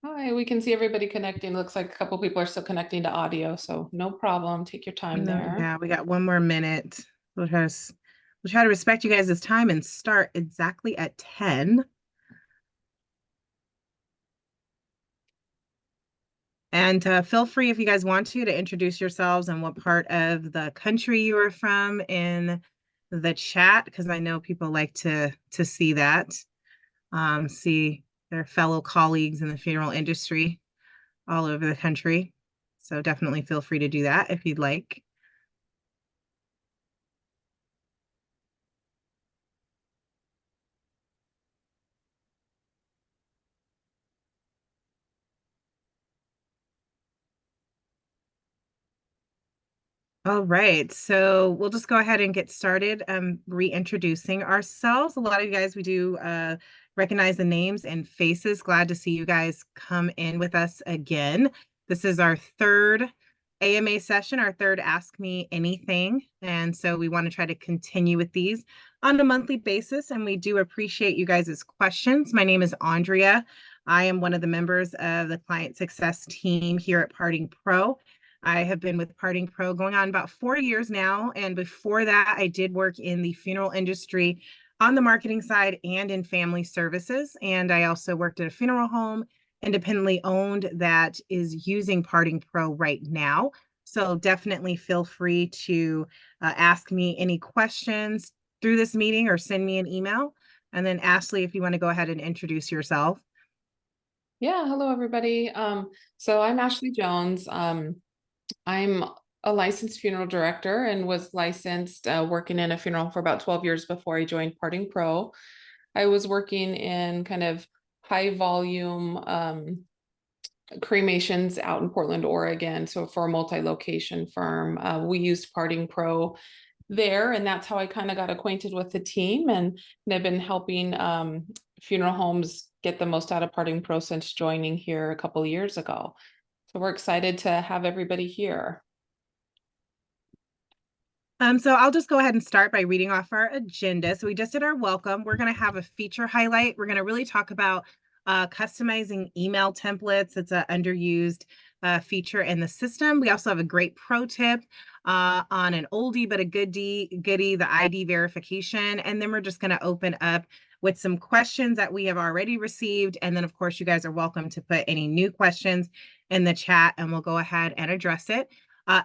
Hi, we can see everybody connecting. Looks like a couple people are still connecting to audio, so no problem. Take your time No, there. yeah, we got one more minute. We'll try to respect you guys' time and start exactly at 10. And feel free if you guys want to introduce yourselves and what part of the country you are from in the chat, because I know people like to see that, see their fellow colleagues in the funeral industry all over the country. So definitely feel free to do that if you'd like. All right, so we'll just go ahead and get started reintroducing ourselves. A lot of you guys, we do recognize the names and faces. Glad to see you guys come in with us again. This is our third AMA session, our third Ask Me Anything. And so we want to try to continue with these on a monthly basis, and we do appreciate you guys' questions. My name is Andrea. I am one of the members of the client success team here at Parting Pro. I have been with Parting Pro going on about 4 years now. And before that, I did work in the funeral industry on the marketing side and in family services. And I also worked at a funeral home, independently owned, that is using Parting Pro right now. So definitely feel free to ask me any questions through this meeting or send me an email. And then Ashley, if you want to go ahead and introduce yourself. Yeah, hello everybody. So I'm Ashley Jones. I'm a licensed funeral director and was licensed working in a funeral for about 12 years before I joined Parting Pro. I was working in kind of high volume cremations out in Portland, Oregon. So for a multi-location firm, we used Parting Pro there, and that's how I kind of got acquainted with the team, and I've been helping funeral homes get the most out of Parting Pro since joining here a couple of years ago. So we're excited to have everybody here. So I'll just go ahead and start by reading off our agenda. So we just did our welcome. We're going to have a feature highlight. We're going to really talk about customizing email templates. It's an underused feature in the system. We also have a great pro tip on an oldie but a goodie, the ID verification. And then we're just going to open up with some questions that we have already received. And then, of course, you guys are welcome to put any new questions in the chat, and we'll go ahead and address it.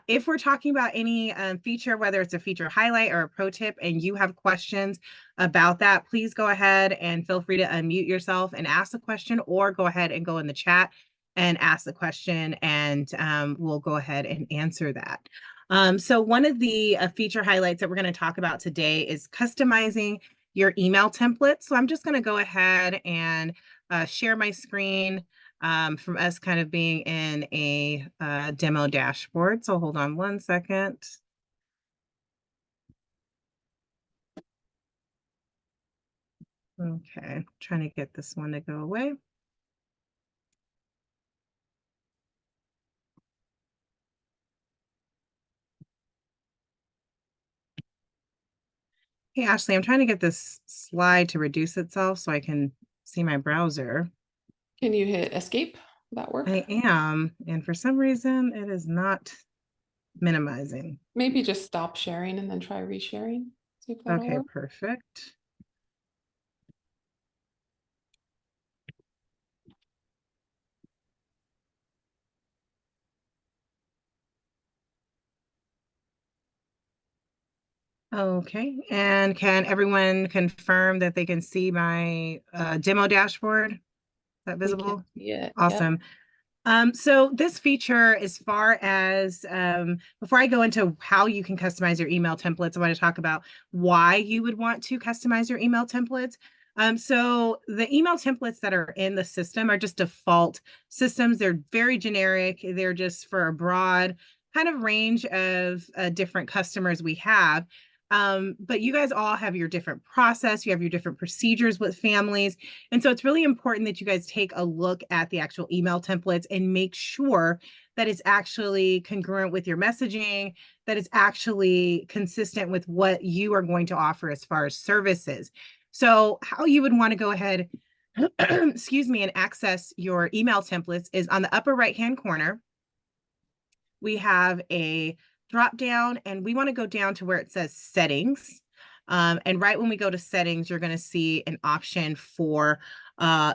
If we're talking about any feature, whether it's a feature highlight or a pro tip, and you have questions about that, please go ahead and feel free to unmute yourself and ask the question, or go ahead and go in the chat and ask the question, and we'll go ahead and answer that. So one of the feature highlights that we're going to talk about today is customizing your email template. So I'm just going to go ahead and share my screen from us kind of being in a demo dashboard. So hold on one second. Okay, trying to get this one to go away. Hey, Ashley, I'm trying to get this slide to reduce itself so I can see my browser. Can you hit escape? Will that work? I am, and for some reason it is not minimizing. Maybe just stop sharing and then try resharing. See if that'll Okay, work. perfect. Okay, and can everyone confirm that they can see my demo dashboard? Is that We can visible? see it. Yep. Awesome. So this feature, as far as before I go into how you can customize your email templates, I want to talk about why you would want to customize your email templates. So the email templates that are in the system are just default systems. They're very generic. They're just for a broad kind of range of different customers we have. But you guys all have your different process, you have your different procedures with families. And so it's really important that you guys take a look at the actual email templates and make sure that it's actually congruent with your messaging, that it's actually consistent with what you are going to offer as far as services. So how you would want to go ahead excuse me, and access your email templates is on the upper right-hand corner. We have a drop down, and we want to go down to where it says settings. And right when we go to settings, you're going to see an option for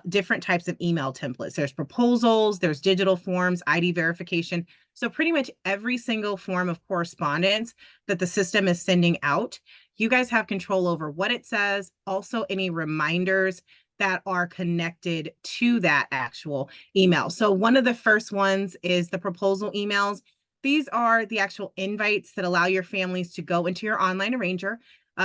different types of email templates. There's proposals, there's digital forms, ID verification. So pretty much every single form of correspondence that the system is sending out, you guys have control over what it says, also any reminders that are connected to that actual email. So one of the first ones is the proposal emails. These are the actual invites that allow your families to go into your online arranger.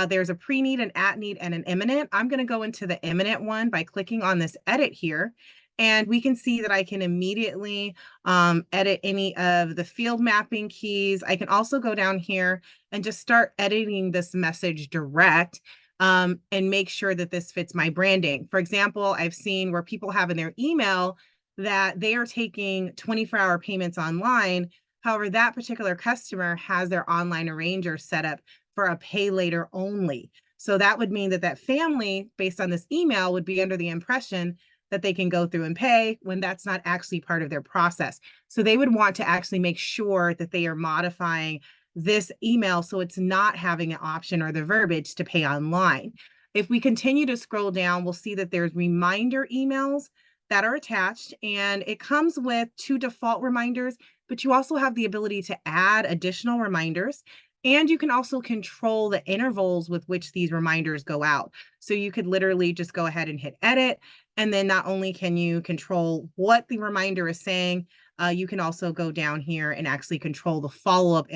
There's a pre-need, an at-need, and an imminent. I'm going to go into the imminent one by clicking on this edit here. And we can see that I can immediately edit any of the field mapping keys. I can also go down here and just start editing this message direct and make sure that this fits my branding. For example, I've seen where people have in their email that they are taking 24-hour payments online. However, that particular customer has their online arranger set up for a pay later only. So that would mean that that family, based on this email, would be under the impression that they can go through and pay when that's not actually part of their process. So they would want to actually make sure that they are modifying this email so it's not having an option or the verbiage to pay online. If we continue to scroll down, we'll see that there's reminder emails that are attached, and it comes with 2 default reminders, but you also have the ability to add additional reminders. And you can also control the intervals with which these reminders go out. So you could literally just go ahead and hit edit. And then not only can you control what the reminder is saying, you can also go down here and actually control the follow-up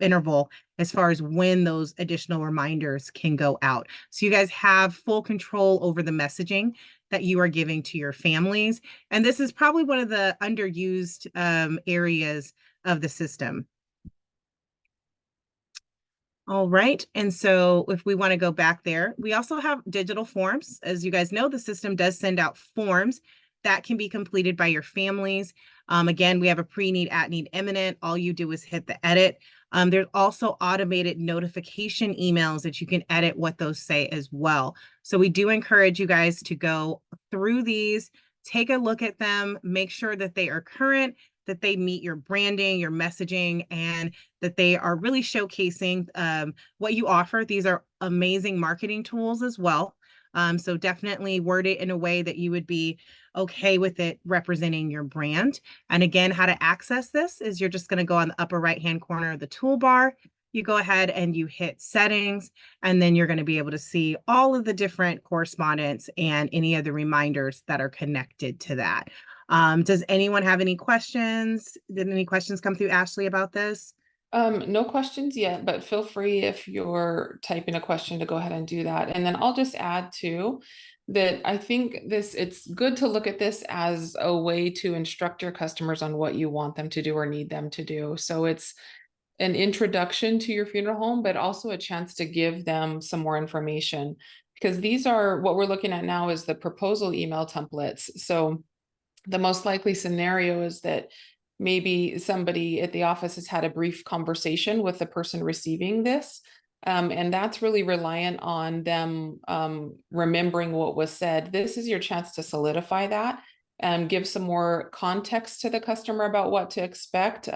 interval as far as when those additional reminders can go out. So you guys have full control over the messaging that you are giving to your families. And this is probably one of the underused areas of the system. All right. And so if we want to go back there, we also have digital forms. As you guys know, the system does send out forms that can be completed by your families. Again, we have a pre-need, at-need, imminent. All you do is hit the edit. There's also automated notification emails that you can edit what those say as well. So we do encourage you guys to go through these, take a look at them, make sure that they are current, that they meet your branding, your messaging, and that they are really showcasing what you offer. These are amazing marketing tools as well. So definitely word it in a way that you would be okay with it representing your brand. And again, how to access this is you're just going to go on the upper right-hand corner of the toolbar. You go ahead and you hit settings, and then you're going to be able to see all of the different correspondence and any of the reminders that are connected to that. Does anyone have any questions? Did any questions come through, Ashley, about this? No questions yet, but feel free if you're typing a question to go ahead and do that. And then I'll just add too that I think it's good to look at this as a way to instruct your customers on what you want them to do or need them to do. So it's an introduction to your funeral home, but also a chance to give them some more information, because these are what we're looking at now is the proposal email templates. So the most likely scenario is that maybe somebody at the office has had a brief conversation with the person receiving this. And that's really reliant on them remembering what was said. This is your chance to solidify that and give some more context to the customer about what to expect,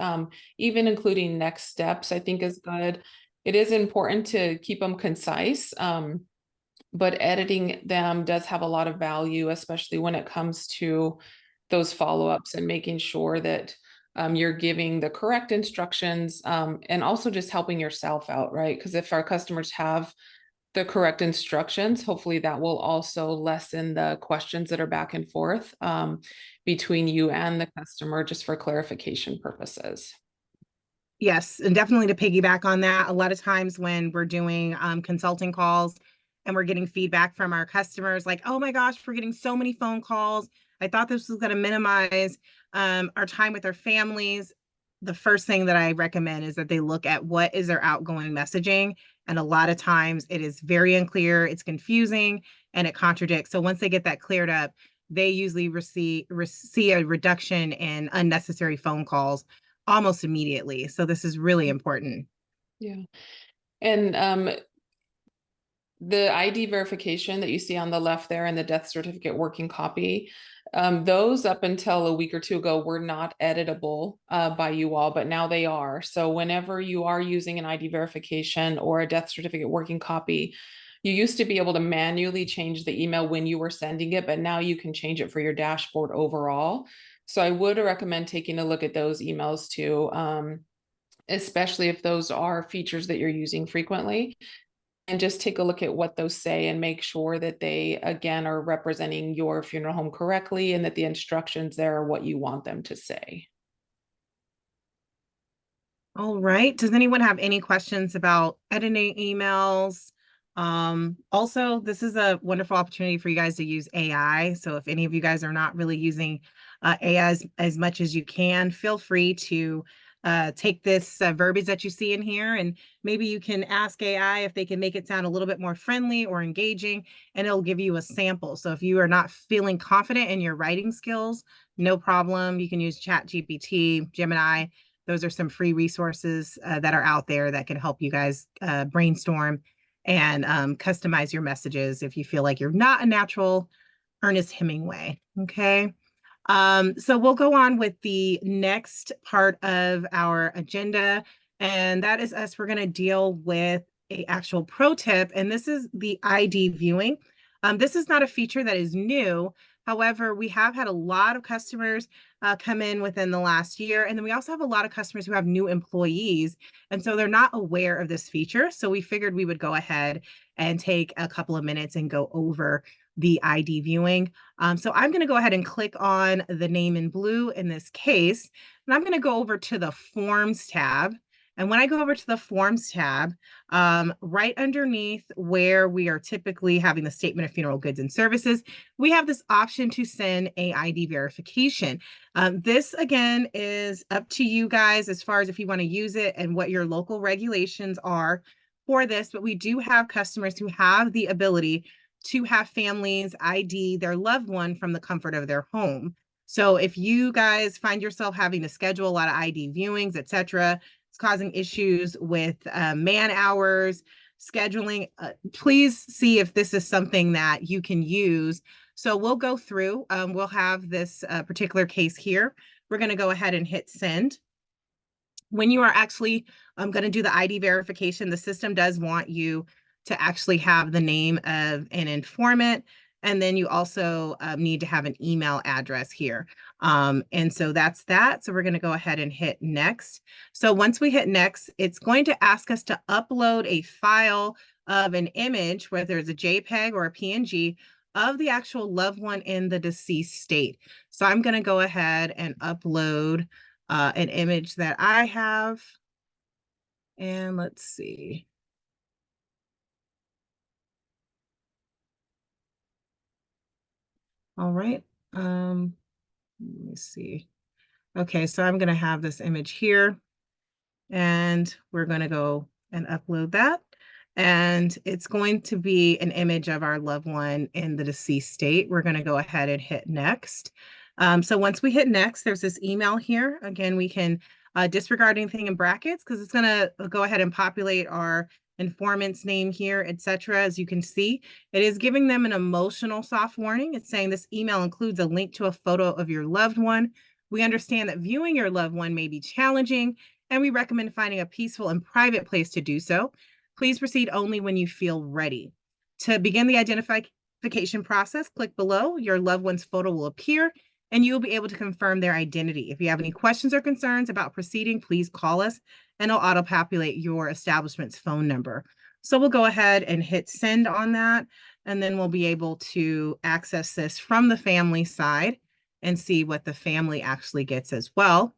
even including next steps, I think is good. It is important to keep them concise, but editing them does have a lot of value, especially when it comes to those follow-ups and making sure that you're giving the correct instructions, and also just helping yourself out, right? Because if our customers have the correct instructions, hopefully that will also lessen the questions that are back and forth between you and the customer, just for clarification purposes. Yes, and definitely to piggyback on that, a lot of times when we're doing consulting calls and we're getting feedback from our customers, like, oh my gosh, we're getting so many phone calls. I thought this was going to minimize our time with our families. The first thing that I recommend is that they look at what is their outgoing messaging. And a lot of times it is very unclear, it's confusing, and it contradicts. So once they get that cleared up, they usually see a reduction in unnecessary phone calls almost immediately. So this is really important. Yeah. And The ID verification that you see on the left there and the death certificate working copy, those up until a week or two ago were not editable by you all, but now they are. So whenever you are using an ID verification or a death certificate working copy, you used to be able to manually change the email when you were sending it, but now you can change it for your dashboard overall. So I would recommend taking a look at those emails too, especially if those are features that you're using frequently, and just take a look at what those say and make sure that they, again, are representing your funeral home correctly and that the instructions there are what you want them to say. All right. Does anyone have any questions about editing emails? Also, this is a wonderful opportunity for you guys to use AI. So if any of you guys are not really using AI as much as you can, feel free to take this verbiage that you see in here, and maybe you can ask AI if they can make it sound a little bit more friendly or engaging, and it'll give you a sample. So if you are not feeling confident in your writing skills, no problem. You can use ChatGPT, Gemini. Those are some free resources that are out there that can help you guys brainstorm and customize your messages if you feel like you're not a natural Ernest Hemingway. Okay. So we'll go on with the next part of our agenda, and that is us. We're going to deal with a actual pro tip, and this is the ID viewing. This is not a feature that is new. However, we have had a lot of customers come in within the last year, and then we also have a lot of customers who have new employees, and so they're not aware of this feature. So we figured we would go ahead and take a couple of minutes and go over the ID viewing. So I'm going to go ahead and click on the name in blue in this case, and I'm going to go over to the Forms tab. And when I go over to the Forms tab, right underneath where we are typically having the Statement of Funeral Goods and Services, we have this option to send a ID verification. This, again, is up to you guys as far as if you want to use it and what your local regulations are for this, but we do have customers who have the ability to have families ID their loved one from the comfort of their home. So if you guys find yourself having to schedule a lot of ID viewings, etc., it's causing issues with man hours, scheduling, please see if this is something that you can use. So we'll go through, we'll have this particular case here. We're going to go ahead and hit send. When you are actually going to do the ID verification, the system does want you to actually have the name of an informant. And then you also need to have an email address here. And so that's that. So we're going to go ahead and hit next. So once we hit next, it's going to ask us to upload a file of an image, whether it's a JPEG or a PNG, of the actual loved one in the deceased state. So I'm going to go ahead and upload an image that I have. And let's see. All right. Let me see. Okay, so I'm going to have this image here, and we're going to go and upload that. And it's going to be an image of our loved one in the deceased state. We're going to go ahead and hit next. So once we hit next, there's this email here. Again, we can disregard anything in brackets because it's going to go ahead and populate our informant's name here, etc. As you can see, it is giving them an emotional soft warning. It's saying this email includes a link to a photo of your loved one. We understand that viewing your loved one may be challenging, and we recommend finding a peaceful and private place to do so. Please proceed only when you feel ready. To begin the identification process, click below. Your loved one's photo will appear, and you will be able to confirm their identity. If you have any questions or concerns about proceeding, please call us, and it'll auto-populate your establishment's phone number. So we'll go ahead and hit send on that, and then we'll be able to access this from the family side and see what the family actually gets as well.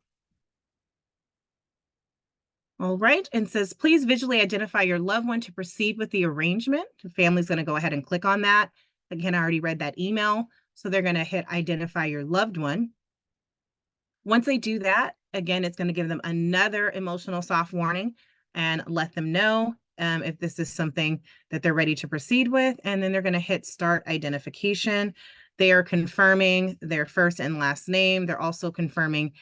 All right, and says, please visually identify your loved one to proceed with the arrangement. The family's going to go ahead and click on that. Again, I already read that email, so they're going to hit identify your loved one. Once they do that, again, it's going to give them another emotional soft warning and let them know if this is something that they're ready to proceed with, and then they're going to hit start identification. They are confirming their first and last name. They're also confirming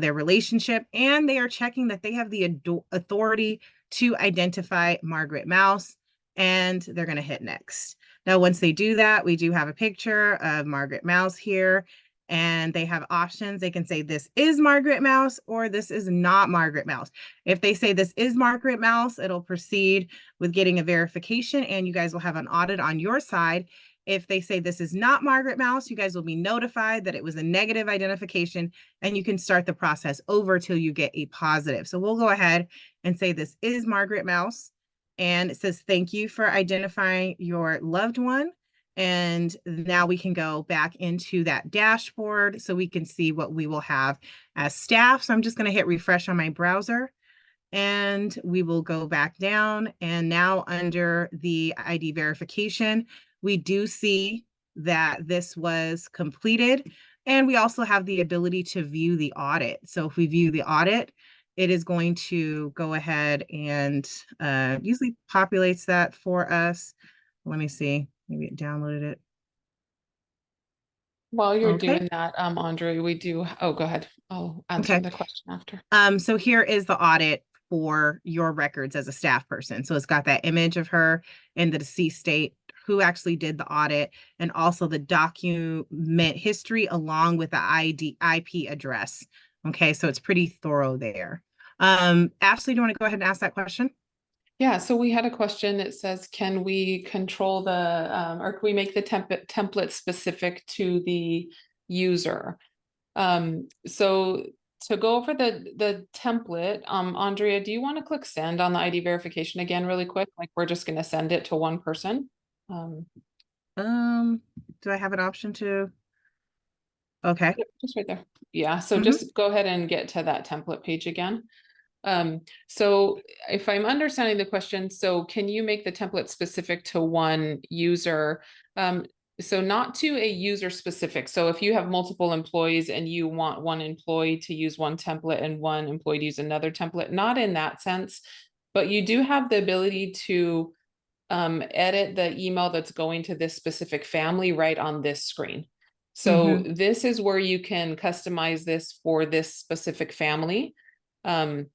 their relationship, and they are checking that they have the authority to identify Margaret Mouse. and they're going to hit next. Now, once they do that, we do have a picture of Margaret Mouse here, and they have options. They can say this is Margaret Mouse or this is not Margaret Mouse. If they say this is Margaret Mouse, it'll proceed with getting a verification, and you guys will have an audit on your side. If they say this is not Margaret Mouse, you guys will be notified that it was a negative identification, and you can start the process over till you get a positive. So we'll go ahead and say this is Margaret Mouse. And it says, thank you for identifying your loved one. And now we can go back into that dashboard so we can see what we will have as staff. So I'm just going to hit refresh on my browser, and we will go back down. And now under the ID verification, we do see that this was completed. And we also have the ability to view the audit. So if we view the audit, it is going to go ahead and usually populates that for us. Let me see, maybe it downloaded it. While you're Okay. doing that, Andre, we do, oh, go ahead. I'll answer Okay. the question after. So here is the audit for your records as a staff person. So it's got that image of her in the deceased state, who actually did the audit, and also the document history along with the IP address. Okay, so it's pretty thorough there. Ashley, do you want to go ahead and ask that question? Yeah, so we had a question that says, can we control the, or can we make the template specific to the user? So to go over the template, Andrea, do you want to click send on the ID verification again really quick? Like we're just going to send it to one person. Do I have an option to? Okay. Yep, just right there. Yeah, so just go ahead and get to that template page again. So if I'm understanding the question, so can you make the template specific to one user? So not to a user specific. So if you have multiple employees and you want one employee to use one template and one employee to use another template, not in that sense, but you do have the ability to edit the email that's going to this specific family right on this screen. So this is where you can customize this for this specific family. And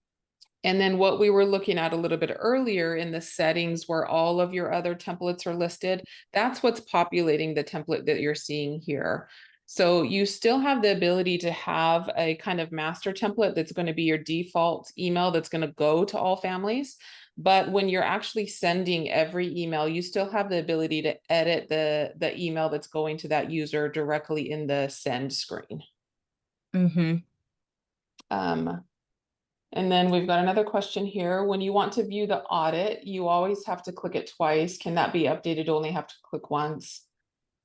then what we were looking at a little bit earlier in the settings where all of your other templates are listed, that's what's populating the template that you're seeing here. So you still have the ability to have a kind of master template that's going to be your default email that's going to go to all families. But when you're actually sending every email, you still have the ability to edit the email that's going to that user directly in the send screen. And then we've got another question here. When you want to view the audit, you always have to click it twice. Can that be updated? Only have to click once.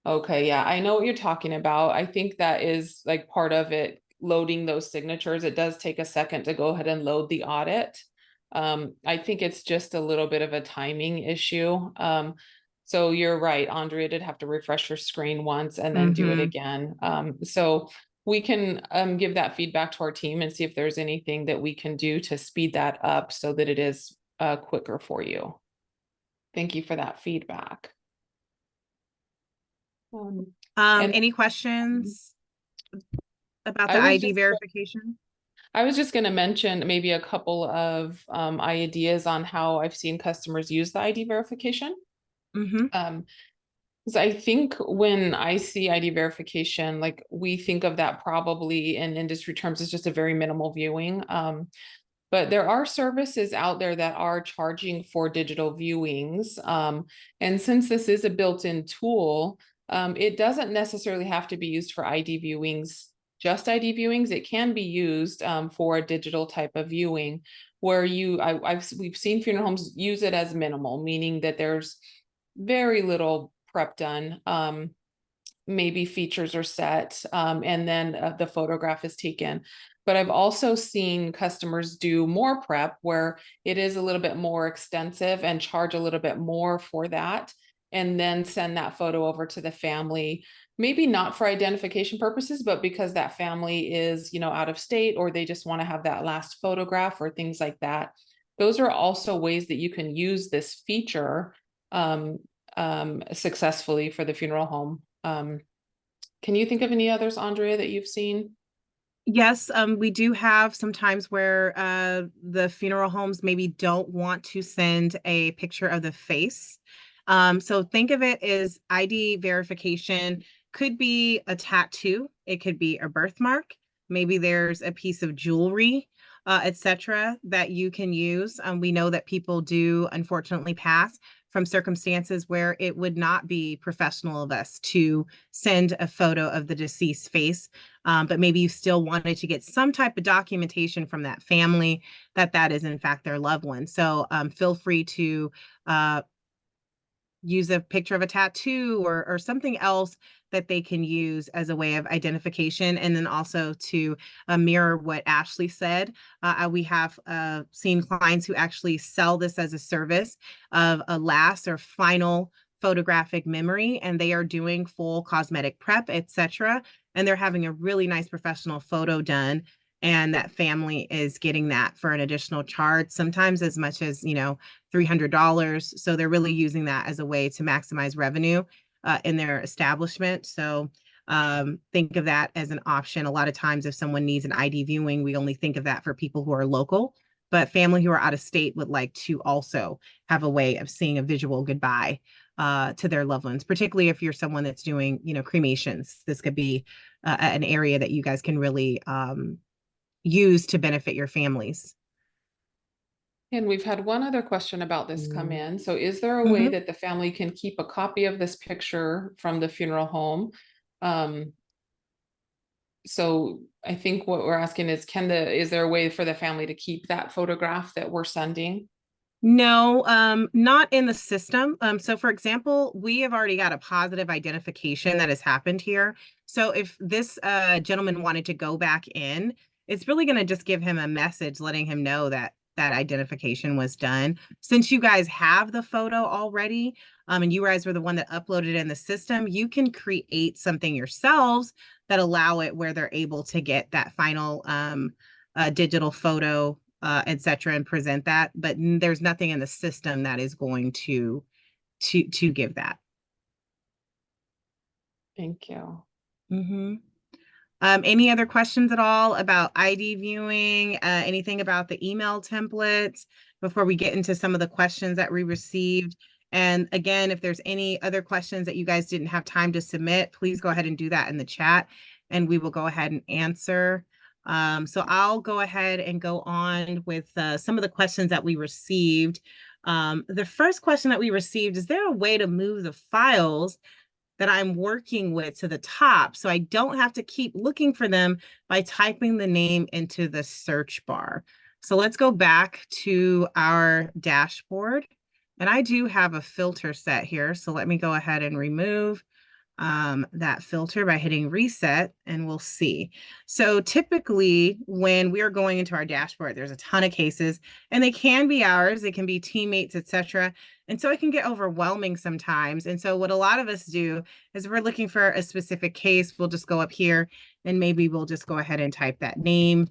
Okay, yeah, I know what you're talking about. I think that is like part of it, loading those signatures. It does take a second to go ahead and load the audit. I think it's just a little bit of a timing issue. So you're right, Andrea did have to refresh her screen once and then do it again. So we can give that feedback to our team and see if there's anything that we can do to speed that up so that it is quicker for you. Thank you for that feedback. Any questions about the ID verification? I was just going to mention maybe a couple of ideas on how I've seen customers use the ID verification. Because I think when I see ID verification, like we think of that probably in industry terms as just a very minimal viewing. But there are services out there that are charging for digital viewings. And since this is a built-in tool, it doesn't necessarily have to be used for ID viewings, just ID viewings. It can be used for a digital type of viewing where we've seen funeral homes use it as minimal, meaning that there's very little prep done. Maybe features are set and then the photograph is taken. But I've also seen customers do more prep where it is a little bit more extensive and charge a little bit more for that, and then send that photo over to the family, maybe not for identification purposes, but because that family is, out of state, or they just want to have that last photograph or things like that. Those are also ways that you can use this feature successfully for the funeral home. Can you think of any others, Andrea, that you've seen? Yes, we do have sometimes where the funeral homes maybe don't want to send a picture of the face. So think of it as ID verification could be a tattoo, it could be a birthmark, maybe there's a piece of jewelry, etc., that you can use. We know that people do unfortunately pass from circumstances where it would not be professional of us to send a photo of the deceased face, but maybe you still wanted to get some type of documentation from that family that that is in fact their loved one. So feel free to uh, use a picture of a tattoo or something else that they can use as a way of identification. And then also to mirror what Ashley said, we have seen clients who actually sell this as a service of a last or final photographic memory, and they are doing full cosmetic prep, etc. And they're having a really nice professional photo done, and that family is getting that for an additional charge, sometimes as much as, $300. So they're really using that as a way to maximize revenue in their establishment. So think of that as an option. A lot of times, if someone needs an ID viewing, we only think of that for people who are local, but family who are out of state would like to also have a way of seeing a visual goodbye to their loved ones, particularly if you're someone that's doing, cremations. This could be an area that you guys can really use to benefit your families. And we've had one other question about this come in. So is there a way Mm-hmm. that the family can keep a copy of this picture from the funeral home? Um, so I think what we're asking is, is there a way for the family to keep that photograph that we're sending? No, not in the system. So for example, we have already got a positive identification that has happened here. So if this gentleman wanted to go back in, it's really going to just give him a message letting him know that that identification was done. Since you guys have the photo already, and you guys were the one that uploaded it in the system, you can create something yourselves that allow it where they're able to get that final digital photo, etc., and present that. But there's nothing in the system that is going to give that. Thank you. Mm-hmm. Any other questions at all about ID viewing? Anything about the email templates before we get into some of the questions that we received? And again, if there's any other questions that you guys didn't have time to submit, please go ahead and do that in the chat, and we will go ahead and answer. So I'll go ahead and go on with some of the questions that we received. The first question that we received, is there a way to move the files that I'm working with to the top so I don't have to keep looking for them by typing the name into the search bar? So let's go back to our dashboard. And I do have a filter set here. So let me go ahead and remove that filter by hitting reset, and we'll see. So typically when we are going into our dashboard, there's a ton of cases, and they can be ours, they can be teammates, etc. And so it can get overwhelming sometimes. And so what a lot of us do is, we're looking for a specific case, we'll just go up here and maybe we'll just go ahead and type that name.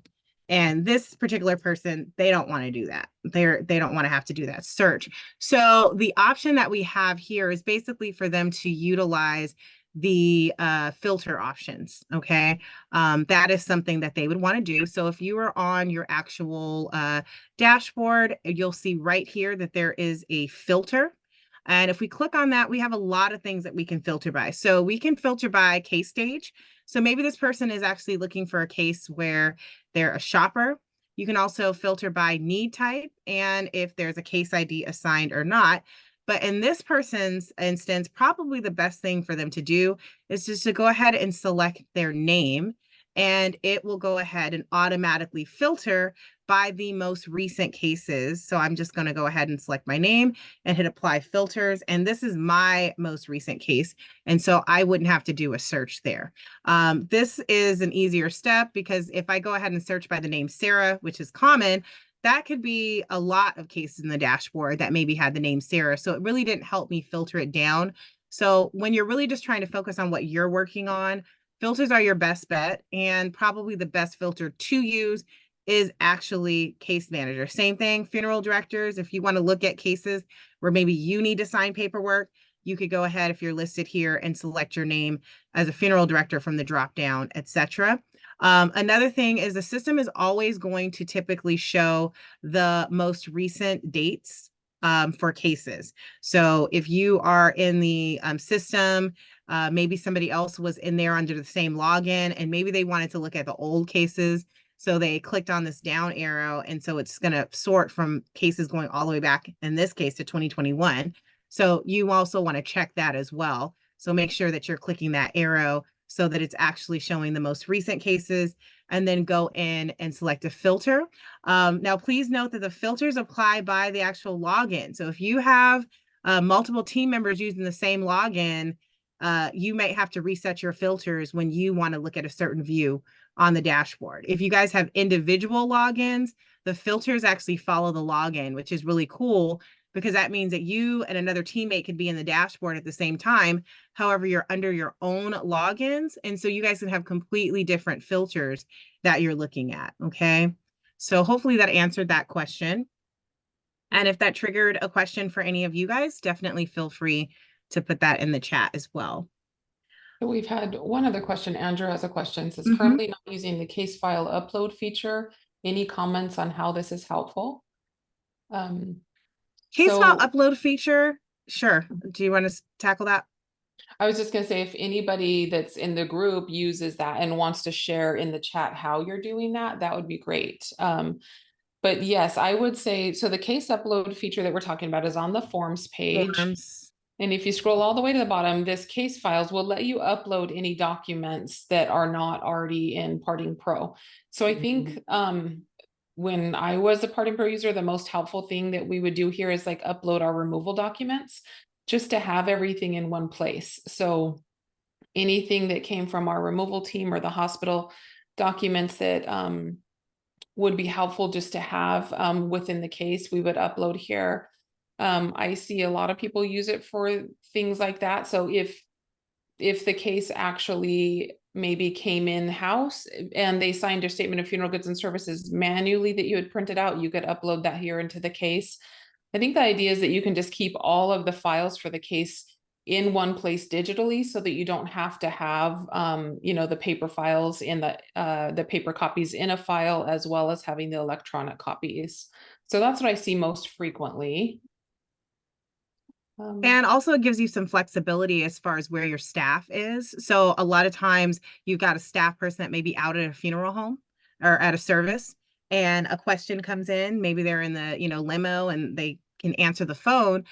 And this particular person, they don't want to do that. They don't want to have to do that search. So the option that we have here is basically for them to utilize the filter options. Okay. That is something that they would want to do. So if you are on your actual dashboard, you'll see right here that there is a filter. And if we click on that, we have a lot of things that we can filter by. So we can filter by case stage. So maybe this person is actually looking for a case where they're a shopper. You can also filter by need type and if there's a case ID assigned or not. But in this person's instance, probably the best thing for them to do is just to go ahead and select their name, and it will go ahead and automatically filter by the most recent cases. So I'm just going to go ahead and select my name and hit apply filters. And this is my most recent case. And so I wouldn't have to do a search there. This is an easier step because if I go ahead and search by the name Sarah, which is common, that could be a lot of cases in the dashboard that maybe had the name Sarah. So it really didn't help me filter it down. So when you're really just trying to focus on what you're working on, filters are your best bet. And probably the best filter to use is actually case manager. Same thing, funeral directors. If you want to look at cases where maybe you need to sign paperwork, you could go ahead if you're listed here and select your name as a funeral director from the drop down, etc. Another thing is the system is always going to typically show the most recent dates for cases. So if you are in the system, maybe somebody else was in there under the same login, and maybe they wanted to look at the old cases. So they clicked on this down arrow, and so it's going to sort from cases going all the way back, in this case, to 2021. So you also want to check that as well. So make sure that you're clicking that arrow so that it's actually showing the most recent cases, and then go in and select a filter. Now, please note that the filters apply by the actual login. So if you have multiple team members using the same login, you might have to reset your filters when you want to look at a certain view on the dashboard. If you guys have individual logins, the filters actually follow the login, which is really cool because that means that you and another teammate could be in the dashboard at the same time. However, you're under your own logins. And so you guys can have completely different filters that you're looking at. Okay. So hopefully that answered that question. And if that triggered a question for any of you guys, definitely feel free to put that in the chat as well. We've had one other question. Andrew has a question. Says Mhm. currently not using the case file upload feature. Any comments on how this is helpful? Case file So upload feature. Sure. Do you want to tackle that? I was just gonna say, if anybody that's in the group uses that and wants to share in the chat how you're doing that, that would be great. But yes, I would say, so the case upload feature that we're talking about is on the forms page. Forms. And if you scroll all the way to the bottom, this case files will let you upload any documents that are not already in Parting Pro. So I think when I was a Parting Pro user, the most helpful thing that we would do here is like upload our removal documents just to have everything in one place. So anything that came from our removal team or the hospital documents that would be helpful just to have within the case, we would upload here. I see a lot of people use it for things like that. So if the case actually maybe came in house and they signed a statement of funeral goods and services manually that you had printed out, you could upload that here into the case. I think the idea is that you can just keep all of the files for the case in one place digitally so that you don't have to have the paper files in the paper copies in a file, as well as having the electronic copies. So that's what I see most frequently. And also it gives you some flexibility as far as where your staff is. So a lot of times you've got a staff person that may be out at a funeral home or at a service, and a question comes in, maybe they're in the, limo, and they can answer the phone.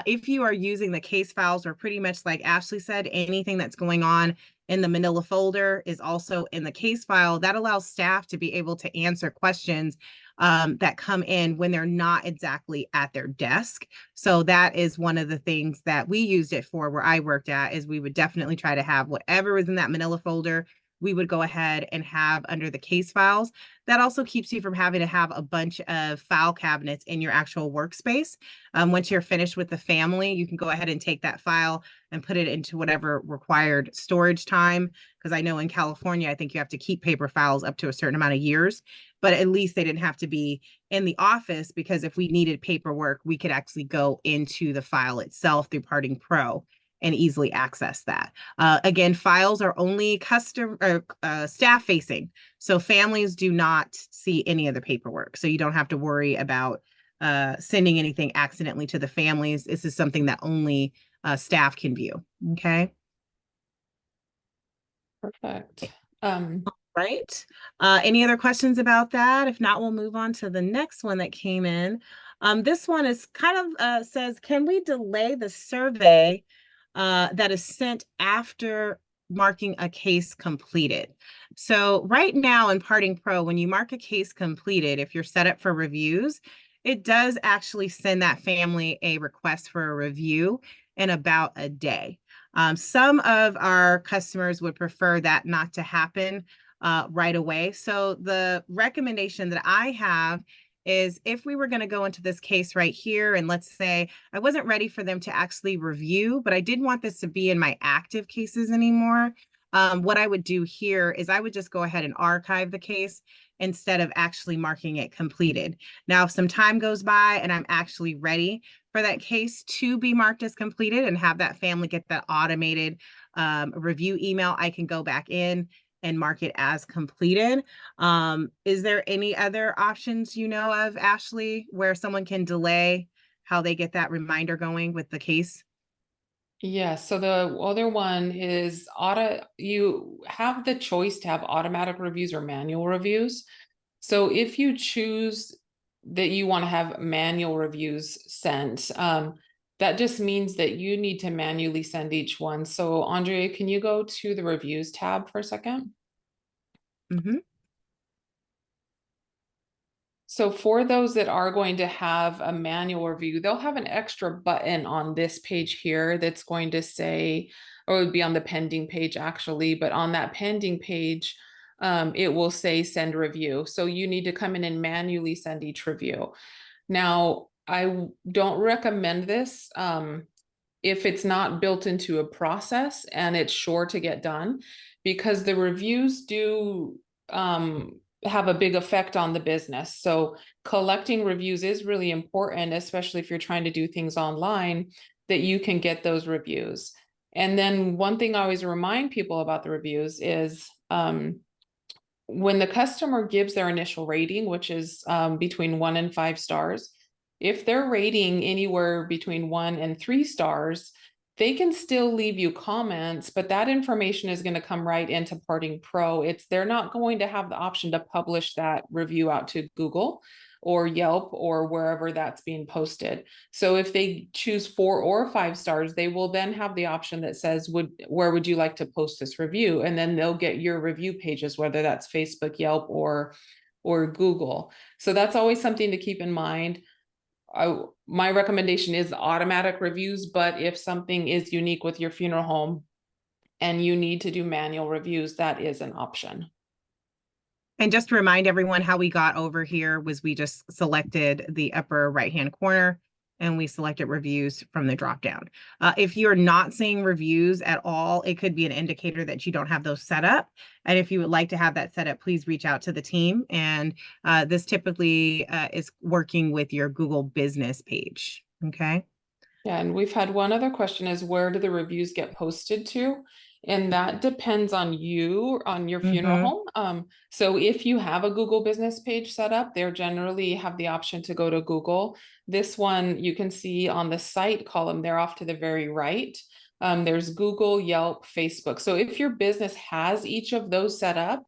If you are using the case files, or pretty much like Ashley said, anything that's going on in the manila folder is also in the case file. That allows staff to be able to answer questions that come in when they're not exactly at their desk. So that is one of the things that we used it for where I worked at, is we would definitely try to have whatever was in that manila folder, we would go ahead and have under the case files. That also keeps you from having to have a bunch of file cabinets in your actual workspace. Once you're finished with the family, you can go ahead and take that file and put it into whatever required storage time. Because I know in California, I think you have to keep paper files up to a certain amount of years, but at least they didn't have to be in the office, because if we needed paperwork, we could actually go into the file itself through Parting Pro and easily access that. Again, files are only custom or staff facing. So families do not see any of the paperwork. So you don't have to worry about sending anything accidentally to the families. This is something that only staff can view. Okay. Perfect. Right. Any other questions about that? If not, we'll move on to the next one that came in. This one is kind of says, can we delay the survey that is sent after marking a case completed? So right now in Parting Pro, when you mark a case completed, if you're set up for reviews, it does actually send that family a request for a review in about a day. Some of our customers would prefer that not to happen right away. So the recommendation that I have is, if we were going to go into this case right here, and let's say I wasn't ready for them to actually review, but I didn't want this to be in my active cases anymore, what I would do here is I would just go ahead and archive the case instead of actually marking it completed. Now, if some time goes by and I'm actually ready for that case to be marked as completed and have that family get that automated review email, I can go back in and mark it as completed. Is there any other options you know of, Ashley, where someone can delay how they get that reminder going with the case? Yeah, so the other one is you have the choice to have automatic reviews or manual reviews. So if you choose that you want to have manual reviews sent, that just means that you need to manually send each one. So Andrea, can you go to the reviews tab for a second? Mm-hmm. So for those that are going to have a manual review, they'll have an extra button on this page here that's going to say, or it would be on the pending page actually, but on that pending page, it will say send review. So you need to come in and manually send each review. Now, I don't recommend this if it's not built into a process and it's sure to get done, because the reviews do have a big effect on the business. So collecting reviews is really important, especially if you're trying to do things online, that you can get those reviews. And then one thing I always remind people about the reviews is when the customer gives their initial rating, which is between 1 and 5 stars, if they're rating anywhere between 1 and 3 stars, they can still leave you comments, but that information is going to come right into Parting Pro. They're not going to have the option to publish that review out to Google or Yelp or wherever that's being posted. So if they choose 4 or 5 stars, they will then have the option that says, where would you like to post this review? And then they'll get your review pages, whether that's Facebook, Yelp, or Google. So that's always something to keep in mind. My recommendation is automatic reviews, but if something is unique with your funeral home and you need to do manual reviews, that is an option. And just to remind everyone how we got over here was we just selected the upper right-hand corner and we selected reviews from the drop down. If you're not seeing reviews at all, it could be an indicator that you don't have those set up. And if you would like to have that set up, please reach out to the team. And this typically is working with your Google business page. Okay. Yeah, and we've had one other question is, where do the reviews get posted to? And that depends on you, on your funeral Mm-hmm. home. So if you have a Google business page set up, they generally have the option to go to Google. This one you can see on the site column, they're off to the very right. There's Google, Yelp, Facebook. So if your business has each of those set up,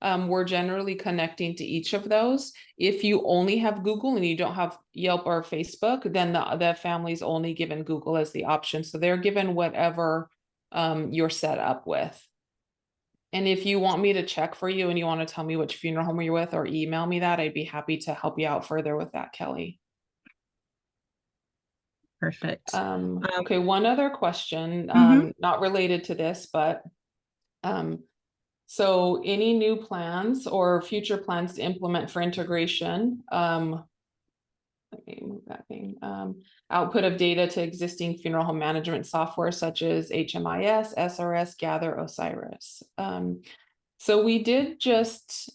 we're generally connecting to each of those. If you only have Google and you don't have Yelp or Facebook, then the family's only given Google as the option. So they're given whatever you're set up with. And if you want me to check for you and you want to tell me which funeral home you're with or email me that, I'd be happy to help you out further with that, Kelly. Perfect. Okay, one other question, Mm-hmm. not related to this, but so any new plans or future plans to implement for integration, let me move that thing, output of data to existing funeral home management software such as HMIS, SRS, Gather, Osiris. So we did just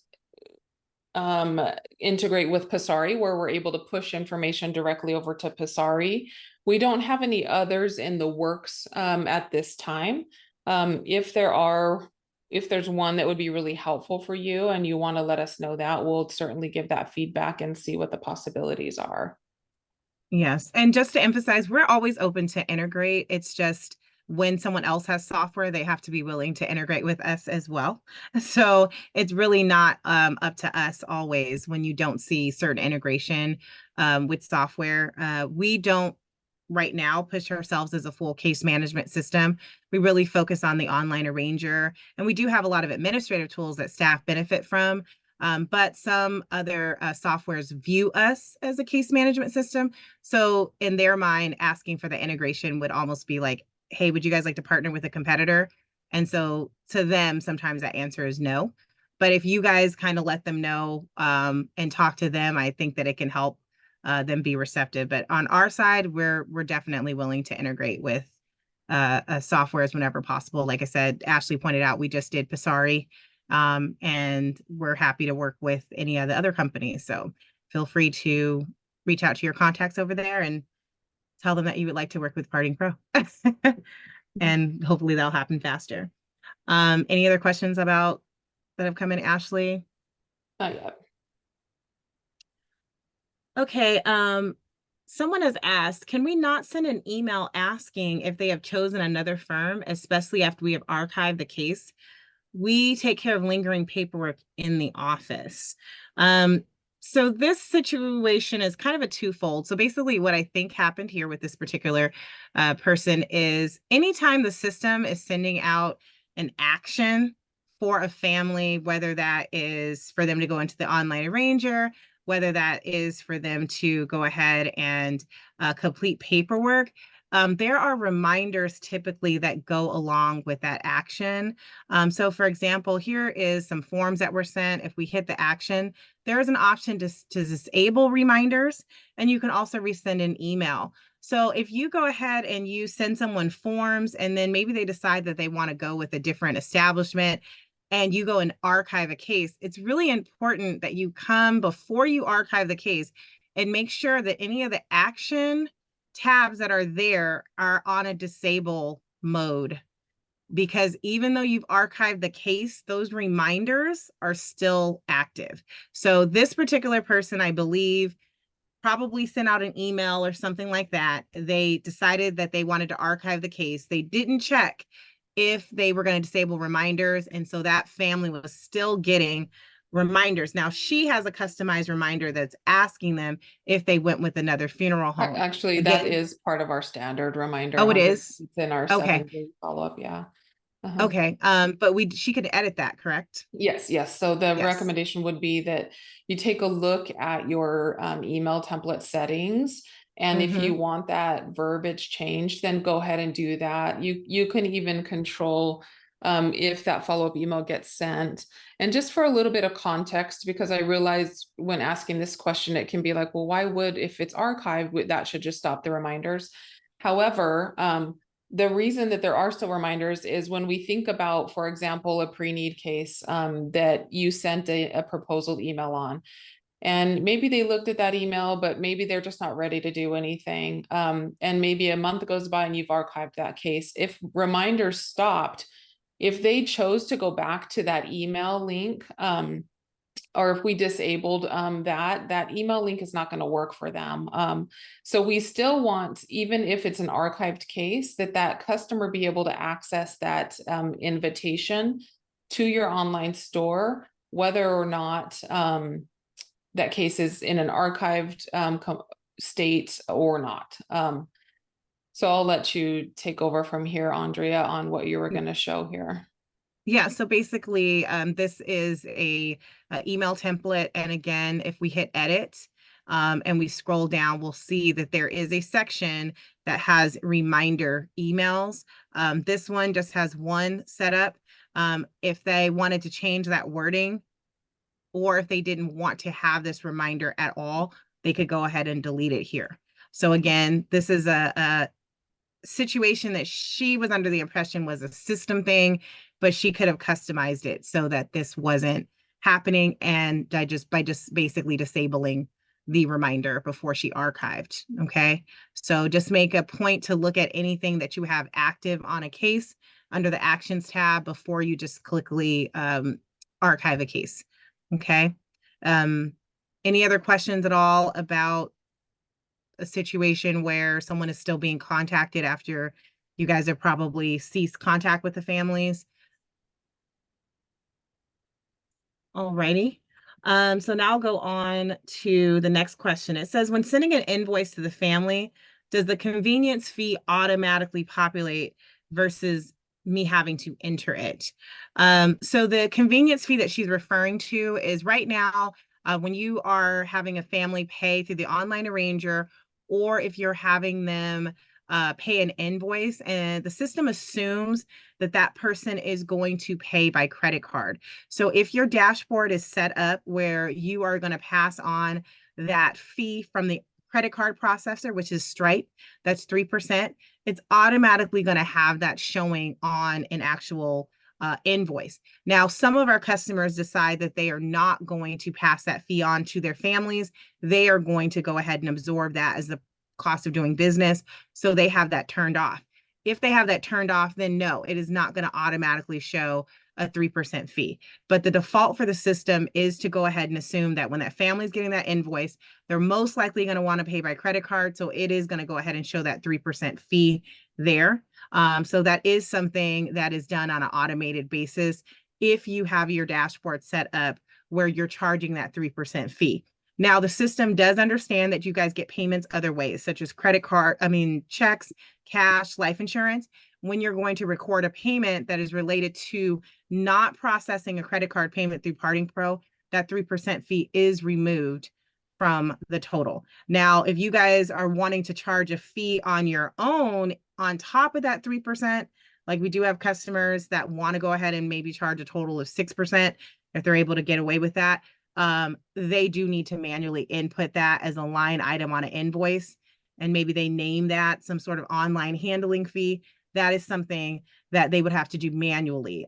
integrate with Passari, where we're able to push information directly over to Passari. We don't have any others in the works at this time. If there's one that would be really helpful for you and you want to let us know that, we'll certainly give that feedback and see what the possibilities are. Yes. And just to emphasize, we're always open to integrate. It's just when someone else has software, they have to be willing to integrate with us as well. So it's really not up to us always when you don't see certain integration with software. We don't right now push ourselves as a full case management system. We really focus on the online arranger, and we do have a lot of administrative tools that staff benefit from. But some other softwares view us as a case management system. So in their mind, asking for the integration would almost be like, hey, would you guys like to partner with a competitor? And so to them, sometimes that answer is no. But if you guys kind of let them know and talk to them, I think that it can help them be receptive. But on our side, we're definitely willing to integrate with softwares whenever possible. Like I said, Ashley pointed out, we just did Passari, and we're happy to work with any of the other companies. So feel free to reach out to your contacts over there and tell them that you would like to work with Parting Pro. And hopefully that'll happen faster. Any other questions about that have come in, Ashley? Not yet. Okay, someone has asked, can we not send an email asking if they have chosen another firm, especially after we have archived the case? We take care of lingering paperwork in the office. Um, so this situation is kind of a twofold. So basically what I think happened here with this particular person is anytime the system is sending out an action for a family, whether that is for them to go into the online arranger, whether that is for them to go ahead and complete paperwork, there are reminders typically that go along with that action. So for example, here is some forms that were sent. If we hit the action, there is an option to disable reminders, and you can also resend an email. So if you go ahead and you send someone forms, and then maybe they decide that they want to go with a different establishment, and you go and archive a case, it's really important that you come before you archive the case and make sure that any of the action tabs that are there are on a disable mode, because even though you've archived the case, those reminders are still active. So this particular person, I believe, probably sent out an email or something like that. They decided that they wanted to archive the case. They didn't check if they were going to disable reminders. And so that family was still getting reminders. Now she has a customized reminder that's asking them if they went with another funeral home. Actually, that Again, is part of our standard reminder, oh, it Andrea. is? It's in our Okay. 7-day follow-up. Yeah. Uh-huh. Okay. But she could edit that, correct? Yes, yes. So the Yes. recommendation would be that you take a look at your email template settings. And if you Mm-hmm. want that verbiage changed, then go ahead and do that. You can even control if that follow-up email gets sent. And just for a little bit of context, because I realized when asking this question, it can be like, well, why would, if it's archived, that should just stop the reminders. However, the reason that there are still reminders is when we think about, for example, a pre-need case that you sent a proposal email on, and maybe they looked at that email, but maybe they're just not ready to do anything. And maybe a month goes by and you've archived that case. If reminders stopped, if they chose to go back to that email link, or if we disabled that email link is not going to work for them. So we still want, even if it's an archived case, that customer be able to access that invitation to your online store, whether or not that case is in an archived state or not. So I'll let you take over from here, Andrea, on what you were going to show here. Yeah, so basically, this is a email template. And again, if we hit edit and we scroll down, we'll see that there is a section that has reminder emails. This one just has one setup. If they wanted to change that wording, or if they didn't want to have this reminder at all, they could go ahead and delete it here. So again, this is a situation that she was under the impression was a system thing, but she could have customized it so that this wasn't happening. And by just basically disabling the reminder before she archived. Okay. So just make a point to look at anything that you have active on a case under the actions tab before you just quickly archive a case. Okay. Um, any other questions at all about a situation where someone is still being contacted after you guys have probably ceased contact with the families? Alrighty. So now I'll go on to the next question. It says, when sending an invoice to the family, does the convenience fee automatically populate versus me having to enter it? So the convenience fee that she's referring to is right now, when you are having a family pay through the online arranger, or if you're having them pay an invoice, and the system assumes that that person is going to pay by credit card. So if your dashboard is set up where you are going to pass on that fee from the credit card processor, which is Stripe, that's 3%, it's automatically going to have that showing on an actual invoice. Now, some of our customers decide that they are not going to pass that fee on to their families. They are going to go ahead and absorb that as the cost of doing business. So they have that turned off. If they have that turned off, then no, it is not going to automatically show a 3% fee. But the default for the system is to go ahead and assume that when that family is getting that invoice, they're most likely going to want to pay by credit card. So it is going to go ahead and show that 3% fee there. So that is something that is done on an automated basis if you have your dashboard set up where you're charging that 3% fee. Now, the system does understand that you guys get payments other ways, such as checks, cash, life insurance. When you're going to record a payment that is related to not processing a credit card payment through Parting Pro, that 3% fee is removed from the total. Now, if you guys are wanting to charge a fee on your own on top of that 3%, like we do have customers that want to go ahead and maybe charge a total of 6% if they're able to get away with that. They do need to manually input that as a line item on an invoice, and maybe they name that some sort of online handling fee. That is something that they would have to do manually.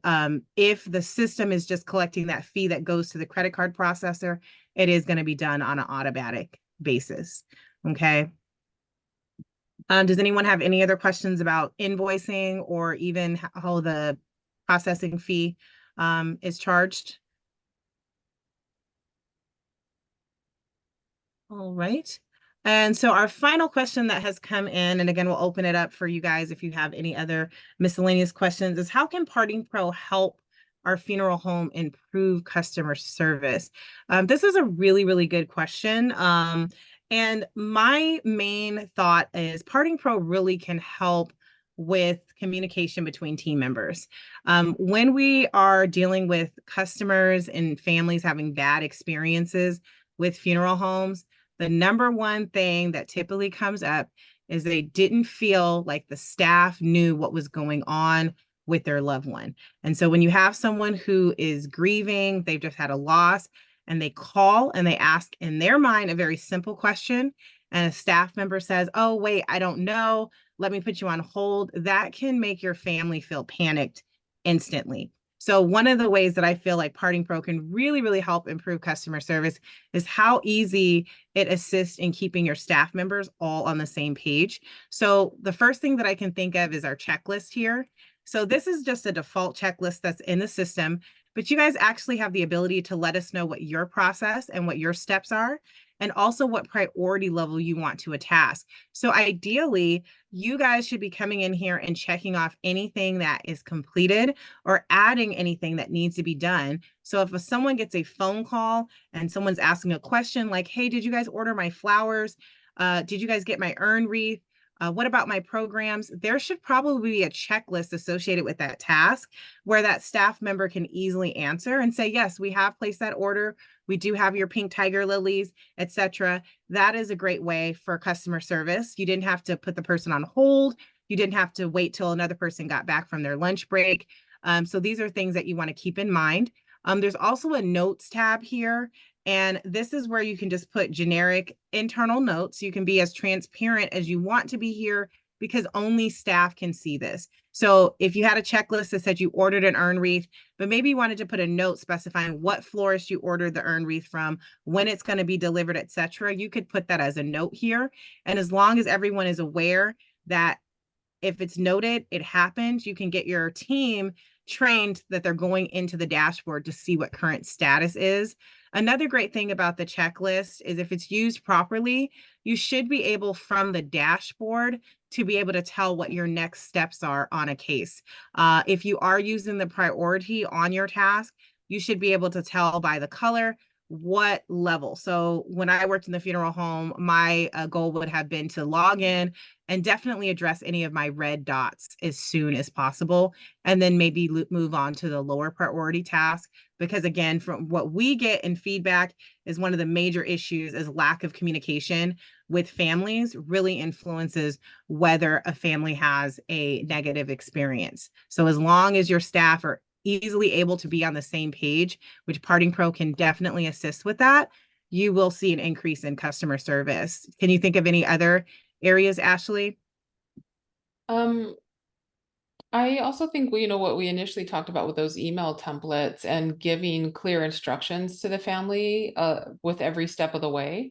If the system is just collecting that fee that goes to the credit card processor, it is going to be done on an automatic basis. Okay. Does anyone have any other questions about invoicing or even how the processing fee is charged? All right. And so our final question that has come in, and again, we'll open it up for you guys if you have any other miscellaneous questions, is how can Parting Pro help our funeral home improve customer service? This is a really, really good question. And my main thought is Parting Pro really can help with communication between team members. When we are dealing with customers and families having bad experiences with funeral homes, the number one thing that typically comes up is they didn't feel like the staff knew what was going on with their loved one. And so when you have someone who is grieving, they've just had a loss, and they call and they ask in their mind a very simple question, and a staff member says, "Oh, wait, I don't know. Let me put you on hold," that can make your family feel panicked instantly. So one of the ways that I feel like Parting Pro can really, really help improve customer service is how easy it assists in keeping your staff members all on the same page. So the first thing that I can think of is our checklist here. So this is just a default checklist that's in the system, but you guys actually have the ability to let us know what your process and what your steps are, and also what priority level you want to a task. So ideally, you guys should be coming in here and checking off anything that is completed or adding anything that needs to be done. So if someone gets a phone call and someone's asking a question like, "Hey, did you guys order my flowers? Did you guys get my urn wreath? What about my programs?" There should probably be a checklist associated with that task where that staff member can easily answer and say, "Yes, we have placed that order. We do have your pink tiger lilies," etc. That is a great way for customer service. You didn't have to put the person on hold. You didn't have to wait till another person got back from their lunch break. So these are things that you want to keep in mind. There's also a notes tab here, and this is where you can just put generic internal notes. You can be as transparent as you want to be here because only staff can see this. So if you had a checklist that said you ordered an urn wreath, but maybe you wanted to put a note specifying what florist you ordered the urn wreath from, when it's going to be delivered, etc., you could put that as a note here. And as long as everyone is aware that if it's noted, it happened, you can get your team trained that they're going into the dashboard to see what current status is. Another great thing about the checklist is if it's used properly, you should be able from the dashboard to be able to tell what your next steps are on a case. If you are using the priority on your task, you should be able to tell by the color what level. So when I worked in the funeral home, my goal would have been to log in and definitely address any of my red dots as soon as possible, and then maybe move on to the lower priority task. Because again, from what we get in feedback is one of the major issues is lack of communication with families really influences whether a family has a negative experience. So as long as your staff are easily able to be on the same page, which Parting Pro can definitely assist with that, you will see an increase in customer service. Can you think of any other areas, Ashley? I also think what we initially talked about with those email templates and giving clear instructions to the family with every step of the way,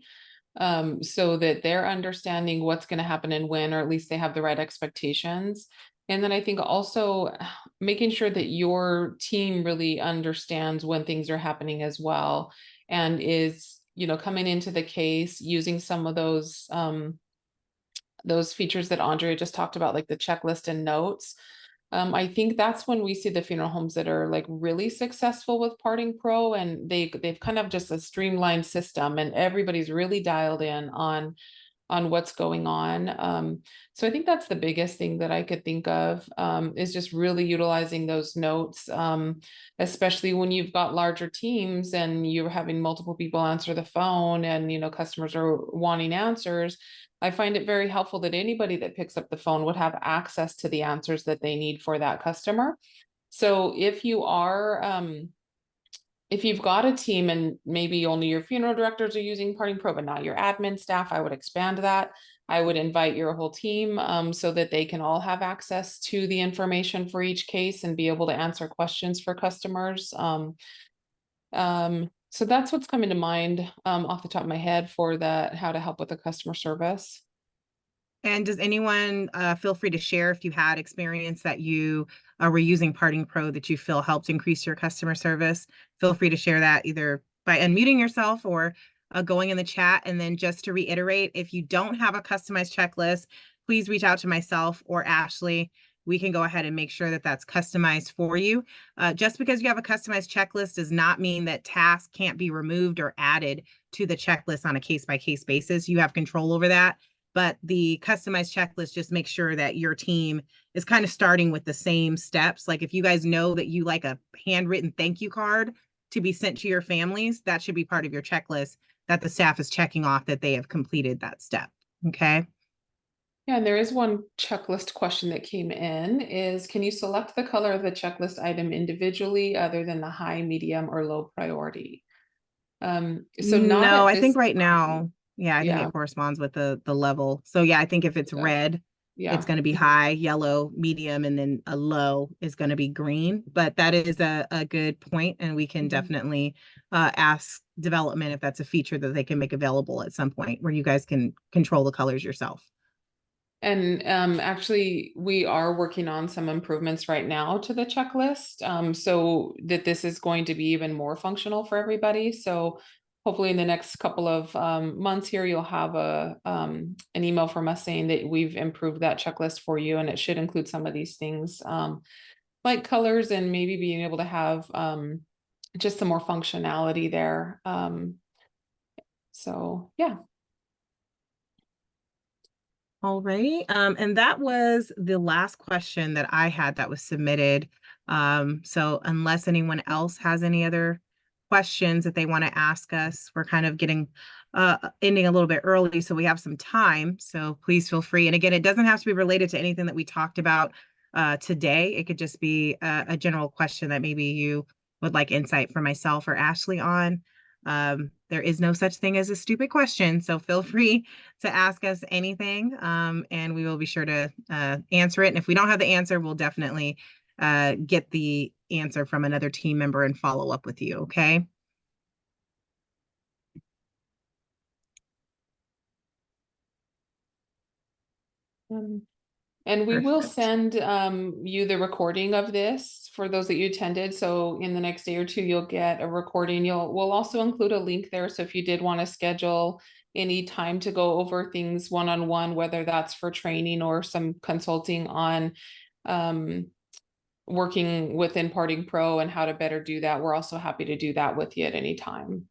so that they're understanding what's going to happen and when, or at least they have the right expectations. And then I think also making sure that your team really understands when things are happening as well, and is, coming into the case using some of those features that Andrea just talked about, like the checklist and notes. I think that's when we see the funeral homes that are like really successful with Parting Pro, and they've kind of just a streamlined system, and everybody's really dialed in on what's going on. So I think that's the biggest thing that I could think of, is just really utilizing those notes, especially when you've got larger teams and you're having multiple people answer the phone, and customers are wanting answers. I find it very helpful that anybody that picks up the phone would have access to the answers that they need for that customer. So if you've got a team and maybe only your funeral directors are using Parting Pro, but not your admin staff, I would expand that. I would invite your whole team, so that they can all have access to the information for each case and be able to answer questions for customers. So that's what's coming to mind, off the top of my head for that, how to help with the customer service. And does anyone feel free to share if you had experience that you were using Parting Pro that you feel helped increase your customer service? Feel free to share that either by unmuting yourself or going in the chat. And then just to reiterate, if you don't have a customized checklist, please reach out to myself or Ashley. We can go ahead and make sure that that's customized for you. Just because you have a customized checklist does not mean that tasks can't be removed or added to the checklist on a case-by-case basis. You have control over that. But the customized checklist just makes sure that your team is kind of starting with the same steps. Like if you guys know that you like a handwritten thank you card to be sent to your families, that should be part of your checklist that the staff is checking off that they have completed that step. Okay. Yeah, and there is one checklist question that came in, is can you select the color of the checklist item individually other than the high, medium, or low priority? So not No, at I think this right time. now, yeah, I think Yeah, it corresponds with the level. So yeah, I think if it it's does. red, it's Yeah. going to be high, yellow, medium, and then a low is going to be green. But that is a good point, and we can Mhm. definitely ask development if that's a feature that they can make available at some point where you guys can control the colors yourself. And actually, we are working on some improvements right now to the checklist, so that this is going to be even more functional for everybody. So hopefully in the next couple of months here, you'll have an email from us saying that we've improved that checklist for you, and it should include some of these things, like colors, and maybe being able to have just some more functionality there. So yeah. All right. And that was the last question that I had that was submitted. So unless anyone else has any other questions that they want to ask us, we're kind of getting ending a little bit early, so we have some time. So please feel free. And again, it doesn't have to be related to anything that we talked about today. It could just be a general question that maybe you would like insight from myself or Ashley on. There is no such thing as a stupid question, so feel free to ask us anything, and we will be sure to answer it. And if we don't have the answer, we'll definitely get the answer from another team member and follow up with you, okay? Um, And we will Perfect. send you the recording of this for those that you attended. So in the next day or two, you'll get a recording. We'll also include a link there. So if you did want to schedule any time to go over things one-on-one, whether that's for training or some consulting on um, working within Parting Pro and how to better do that, we're also happy to do that with you at any time.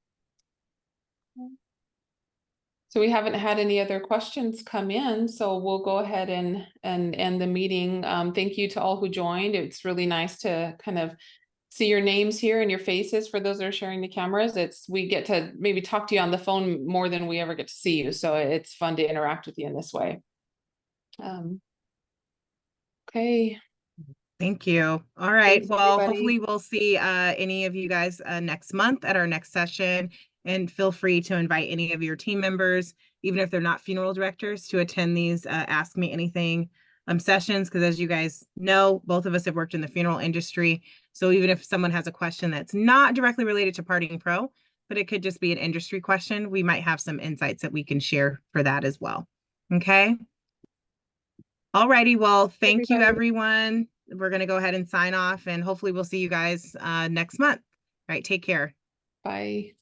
So we haven't had any other questions come in, so we'll go ahead and end the meeting. Thank you to all who joined. It's really nice to kind of see your names here and your faces for those that are sharing the cameras. We get to maybe talk to you on the phone more than we ever get to see you, so it's fun to interact with you in this way. Okay, Thank you. All right. thanks Well, everybody. hopefully we'll see any of you guys next month at our next session. And feel free to invite any of your team members, even if they're not funeral directors, to attend these Ask Me Anything sessions. Because as you guys know, both of us have worked in the funeral industry. So even if someone has a question that's not directly related to Parting Pro, but it could just be an industry question, we might have some insights that we can share for that as well. Okay. Alrighty, well, thank you, Everybody. everyone. We're gonna go ahead and sign off, and hopefully we'll see you guys next month. All right, take care. Bye.